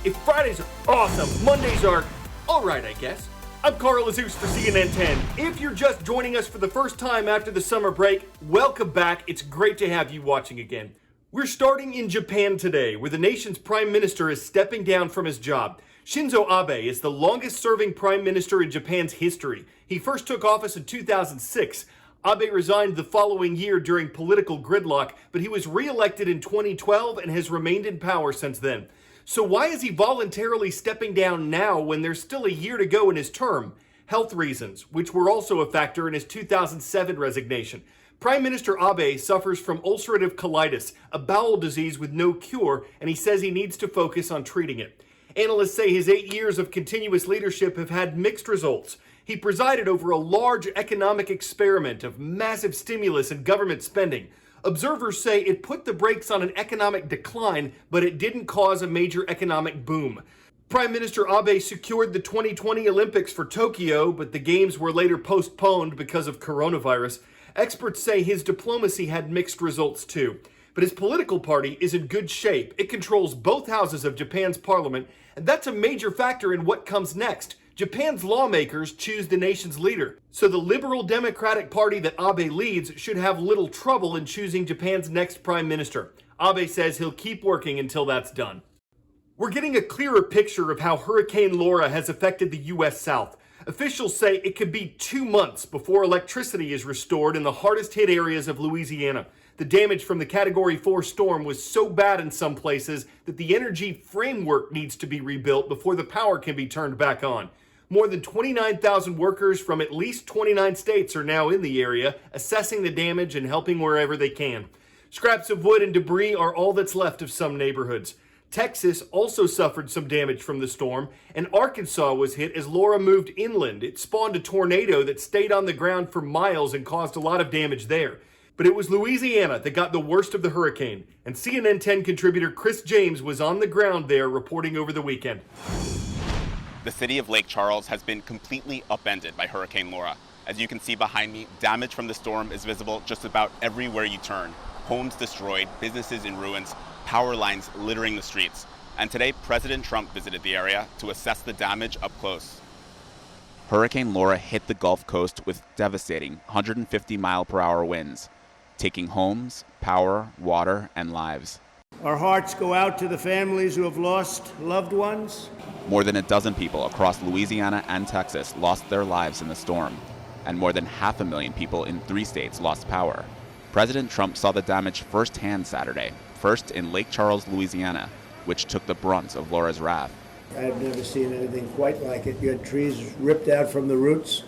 If Fridays are awesome, Mondays are alright, I guess. I'm Carl Azus for CNN 10. If you're just joining us for the first time after the summer break, welcome back. It's great to have you watching again. We're starting in Japan today, where the nation's prime minister is stepping down from his job. Shinzo Abe is the longest-serving prime minister in Japan's history. He first took office in 2006. Abe resigned the following year during political gridlock, but he was re-elected in 2012 and has remained in power since then. So why is he voluntarily stepping down now when there's still a year to go in his term? Health reasons, which were also a factor in his 2007 resignation. Prime Minister Abe suffers from ulcerative colitis, a bowel disease with no cure, and he says he needs to focus on treating it. Analysts say his 8 years of continuous leadership have had mixed results. He presided over a large economic experiment of massive stimulus and government spending. Observers say it put the brakes on an economic decline, but it didn't cause a major economic boom. Prime Minister Abe secured the 2020 Olympics for Tokyo, but the games were later postponed because of coronavirus. Experts say his diplomacy had mixed results too. But his political party is in good shape. It controls both houses of Japan's parliament, and that's a major factor in what comes next. Japan's lawmakers choose the nation's leader, so the Liberal Democratic Party that Abe leads should have little trouble in choosing Japan's next prime minister. Abe says he'll keep working until that's done. We're getting a clearer picture of how Hurricane Laura has affected the U.S. South. Officials say it could be 2 months before electricity is restored in the hardest hit areas of Louisiana. The damage from the Category 4 storm was so bad in some places that the energy framework needs to be rebuilt before the power can be turned back on. More than 29,000 workers from at least 29 states are now in the area, assessing the damage and helping wherever they can. Scraps of wood and debris are all that's left of some neighborhoods. Texas also suffered some damage from the storm, and Arkansas was hit as Laura moved inland. It spawned a tornado that stayed on the ground for miles and caused a lot of damage there. But it was Louisiana that got the worst of the hurricane, and CNN 10 contributor Chris James was on the ground there reporting over the weekend. The city of Lake Charles has been completely upended by Hurricane Laura. As you can see behind me, damage from the storm is visible just about everywhere you turn. Homes destroyed, businesses in ruins, power lines littering the streets. And today, President Trump visited the area to assess the damage up close. Hurricane Laura hit the Gulf Coast with devastating 150-mile-per-hour winds, taking homes, power, water, and lives. Our hearts go out to the families who have lost loved ones. More than a dozen people across Louisiana and Texas lost their lives in the storm, and more than 500,000 people in 3 states lost power. President Trump saw the damage firsthand Saturday, first in Lake Charles, Louisiana, which took the brunt of Laura's wrath. I've never seen anything quite like it. You had trees ripped out from the roots.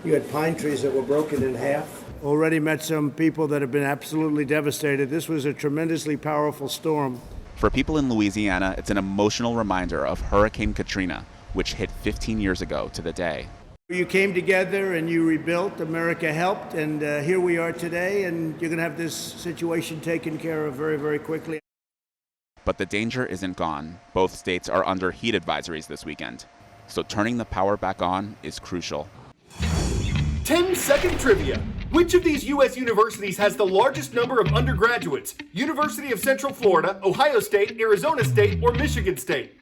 You had pine trees that were broken in half. Already met some people that have been absolutely devastated. This was a tremendously powerful storm. For people in Louisiana, it's an emotional reminder of Hurricane Katrina, which hit 15 years ago to the day. You came together and you rebuilt. America helped, and here we are today, and you're going to have this situation taken care of very, very quickly. But the danger isn't gone. Both states are under heat advisories this weekend, so turning the power back on is crucial. 10-second trivia. Which of these U.S. universities has the largest number of undergraduates? University of Central Florida, Ohio State, Arizona State, or Michigan State?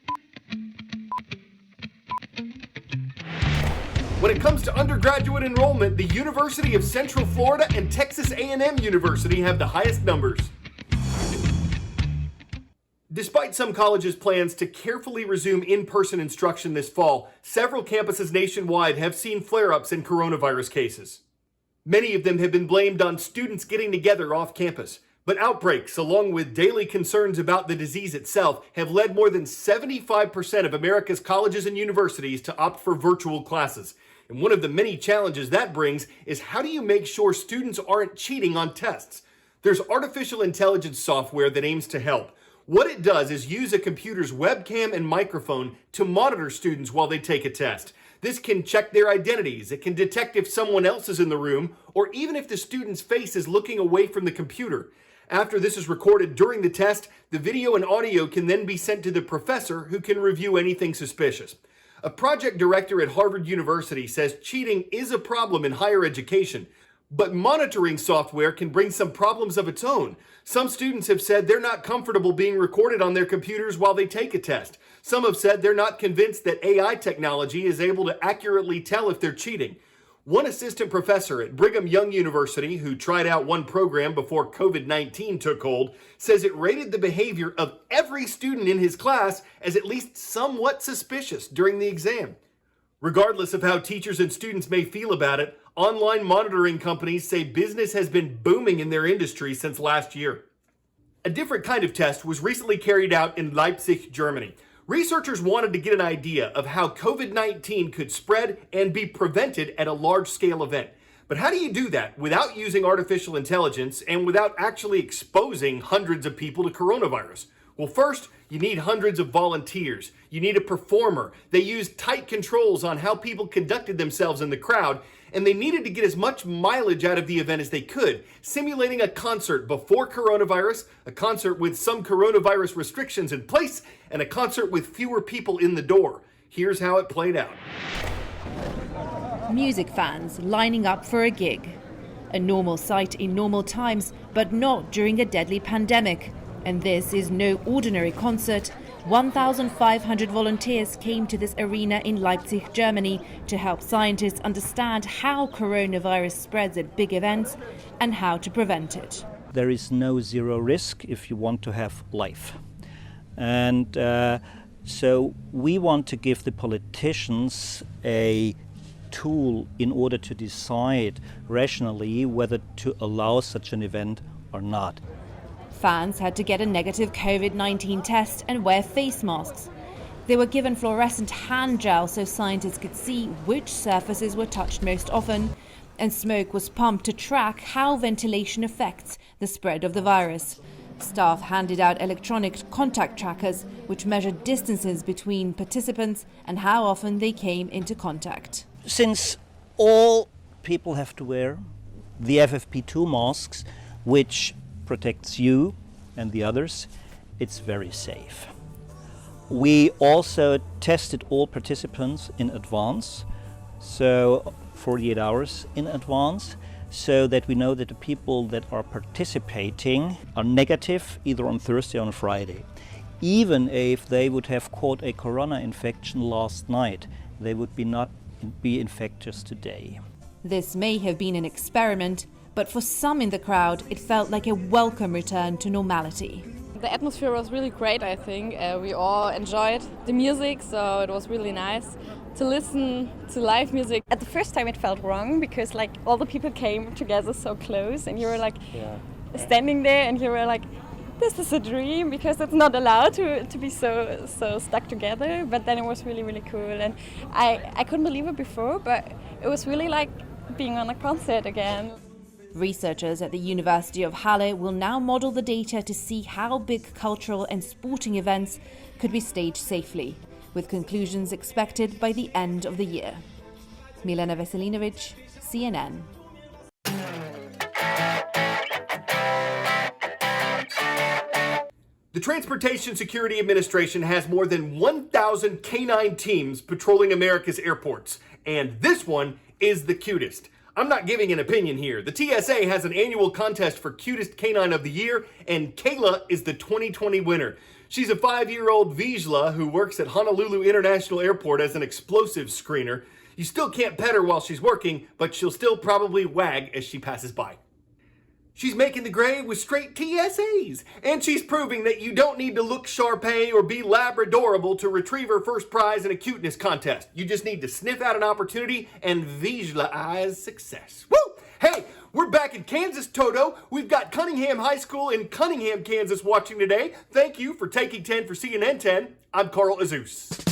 When it comes to undergraduate enrollment, the University of Central Florida and Texas A&M University have the highest numbers. Despite some colleges' plans to carefully resume in-person instruction this fall, several campuses nationwide have seen flare-ups in coronavirus cases. Many of them have been blamed on students getting together off campus. But outbreaks, along with daily concerns about the disease itself, have led more than 75% of America's colleges and universities to opt for virtual classes. And one of the many challenges that brings is how do you make sure students aren't cheating on tests? There's artificial intelligence software that aims to help. What it does is use a computer's webcam and microphone to monitor students while they take a test. This can check their identities, it can detect if someone else is in the room, or even if the student's face is looking away from the computer. After this is recorded during the test, the video and audio can then be sent to the professor who can review anything suspicious. A project director at Harvard University says cheating is a problem in higher education, But monitoring software can bring some problems of its own. Some students have said they're not comfortable being recorded on their computers while they take a test. Some have said they're not convinced that AI technology is able to accurately tell if they're cheating. One assistant professor at Brigham Young University, who tried out one program before COVID-19 took hold, says it rated the behavior of every student in his class as at least somewhat suspicious during the exam. Regardless of how teachers and students may feel about it, online monitoring companies say business has been booming in their industry since last year. A different kind of test was recently carried out in Leipzig, Germany. Researchers wanted to get an idea of how COVID-19 could spread and be prevented at a large-scale event. But how do you do that without using artificial intelligence and without actually exposing hundreds of people to coronavirus? Well, first, you need hundreds of volunteers. You need a performer. They used tight controls on how people conducted themselves in the crowd, and they needed to get as much mileage out of the event as they could, simulating a concert before coronavirus, a concert with some coronavirus restrictions in place, and a concert with fewer people in the door. Here's how it played out. Music fans lining up for a gig. A normal sight in normal times, but not during a deadly pandemic. And this is no ordinary concert. 1,500 volunteers came to this arena in Leipzig, Germany, to help scientists understand how coronavirus spreads at big events and how to prevent it. There is no zero risk if you want to have life. And so we want to give the politicians a tool in order to decide rationally whether to allow such an event or not. Fans had to get a negative COVID-19 test and wear face masks. They were given fluorescent hand gel so scientists could see which surfaces were touched most often, and smoke was pumped to track how ventilation affects the spread of the virus. Staff handed out electronic contact trackers, which measured distances between participants and how often they came into contact. Since all people have to wear the FFP2 masks, which protects you and the others, it's very safe. We also tested all participants in advance, so 48 hours in advance, so that we know that the people that are participating are negative either on Thursday or on Friday. Even if they would have caught a corona infection last night, they would not be infectious today. This may have been an experiment, but for some in the crowd, it felt like a welcome return to normality. The atmosphere was really great, I think. We all enjoyed the music, so it was really nice to listen to live music. At the first time it felt wrong because like all the people came together so close and you were like standing there and you were like, this is a dream because it's not allowed to be so stuck together. But then it was really, really cool. And I couldn't believe it before, but it was really like being on a concert again. Researchers at the University of Halle will now model the data to see how big cultural and sporting events could be staged safely, with conclusions expected by the end of the year. Milena Veselinovic, CNN. The Transportation Security Administration has more than 1,000 canine teams patrolling America's airports, and this one is the cutest. I'm not giving an opinion here. The TSA has an annual contest for Cutest Canine of the Year, and Kayla is the 2020 winner. She's a 5-year-old Vizsla who works at Honolulu International Airport as an explosives screener. You still can't pet her while she's working, but she'll still probably wag as she passes by. She's making the grade with straight TSAs, and she's proving that you don't need to look Shar-Pei or be Labradorable to retrieve her first prize in a cuteness contest. You just need to sniff out an opportunity and visualize success. Woo! Hey, we're back in Kansas, Toto. We've got Cunningham High School in Cunningham, Kansas watching today. Thank you for taking 10 for CNN 10. I'm Carl Azus.